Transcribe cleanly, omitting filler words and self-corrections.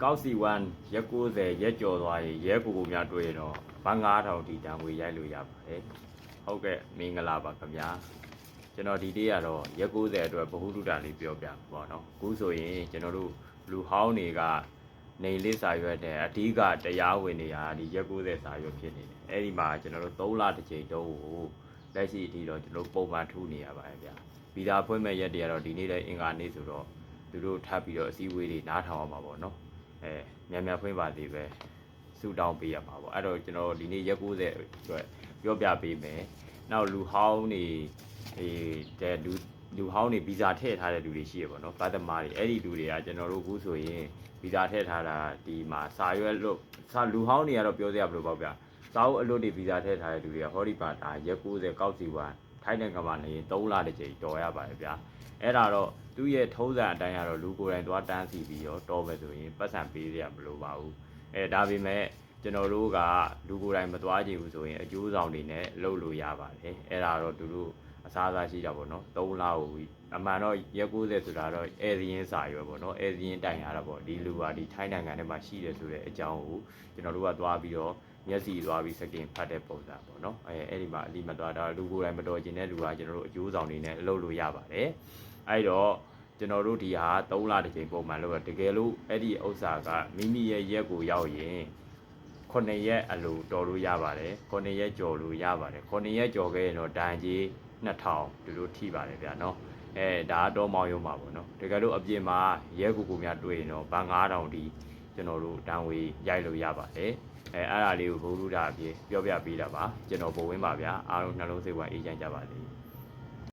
ကောက်စီဝမ်ရက်90ရက်ကျော်သွားရင်ရဲကိုကိုများတွေ့ရင်တော့ဘာ9000ဒီတန်ငွေရိုက်လို့ရပါတယ်ဟုတ်ကဲ့မင်္ဂလာပါခင်ဗျာကျွန်တော်ဒီနေ့ကတော့ရက်90အတွက်ဗဟုသုတလေးပြောပြပါတော့အခုဆိုရင်ကျွန်တော်တို့လူဟောင်းတွေကနေလေးစာရွက်တဲ့အဓိကတရားဝင်နေရဒီရက်90စာရွက်ဖြစ်နေတယ်အဲ့ဒီမှာကျွန်တော်တို့3လတစ်ချိန်တုံးကိုလက်ရှိအထိတော့ကျွန်တော်ပုံမှန်ထူနေရပါတယ်ဗျာဗီဇာဖွင့်မဲ့ရက်တွေကတော့ဒီနေ့လည်းအင်္ဂါနေ့ဆိုတော့သူတို့ထပ်ပြီးတော့အစည်းအဝေးတွေနားထောင်အောင်ပါပေါ့နော်မြန်မြန်ဖွင့်ပါသေးပဲဆူတောင်းပေးရမှာပေါ့အဲ့တော့ကျွန်တော်ဒီနေ့ရက်90အတွက်ပြောပြပေးမယ်နောက်လူဟောင်းတွေတဲ့လူဟောင်းတွေဗီဇာထည့်ထားတဲ့လူတွေရှိရပေါ့နော်ဗတ်သမားတွေအဲ့ဒီလူတွေကကျွန်တော်တို့အခုဆိုရင်ဗီဇာထည့်ထားတာဒီမှာစာရွက်လို့လူဟောင်းတွေကတော့ပြောစရာဘယ်လိုပေါ့ဗျာစာအုပ်အလွတ်တွေဗီဇာထည့်ထားတဲ့လူတွေကဟောဒီပါတာရက်90ကောက်စီဝါထိုင်းနိုင်ငံမှာနေရင်3လတစ်ကြိမ်တော်ရပါတယ်ဗျာအဲ့ဒါတော့သူ့ရဲ့ထုံးစံအတိုင်းကတော့လူကိုယ်တိုင်သွားတန်းစီပြီးတော့တော်မယ်ဆိုရင်ပတ်စံပေးရမလို့ပါဘူးဒါပေမဲ့ကျွန်တော်တို့ကလူကိုယ်တိုင်မသွားကြဘူးဆိုရင်အကျိုးဆောင်တွေနဲ့လုပ်လို့ရပါတယ်အဲ့ဒါတော့သူတို့အစားအစာရှိတာပေါ့နော်3လကိုအမှန်တော့ရက်90ဆိုတာတော့ဧည့်ရင်းစာရွယ်ပေါ့နော်ဧည့်ရင်းတိုင်ရတာပေါ့ဒီလူကဒီထိုင်းနိုင်ငံထဲမှာရှိတယ်ဆိုတဲ့အကြောင်းကိုကျွန်တော်တို့ကသွားပြီးတော့မျက်စိသွားပြီးစကင်ဖတ်တဲ့ပုံစံပေါ့နော်အဲ့ဒီမှာအလီမသွားတာလူကိုယ်တိုင်မတော်ကျင်တဲ့လူကကျွန်တော်တို့အကျိုးဆောင်တွေနဲ့လုပ်လို့ရပါတယ်အဲ့တော့ကျွန်တော်တို့ဒီဟာ3လတစ်ချိန်ပုံမှန်လို့တကယ်လို့အဲ့ဒီဥစ္စာကမိမိရဲ့ရက်ကိုရောက်ရင်9ရက်အလိုတော်လို့ရပါတယ်9ရက်ကျော်လို့ရပါတယ်9ရက်ကျော်ခဲ့ရင်တော့ဒဏ်ကြီး2000ဒီလိုထိပါတယ်ဗျာနော်ဒါတော့မောင်းရုံပါပေါ့နော်တကယ်လို့အပြင်မှာရဲကိုကိုများတွေ့ရင်တော့ဘာ9000ဒီကျွန်တော်တို့တန်ဝေရိုက်လို့ရပါတယ်အဲ့ဒါလေးကိုဘုရုဒ္ဓအပြေပြောပြပေးတာပါကျွန်တော်ဘဝင်းပါဗျာအားလုံးနှလုံးစိတ်ဝမ်းအေးချမ်းကြပါစေ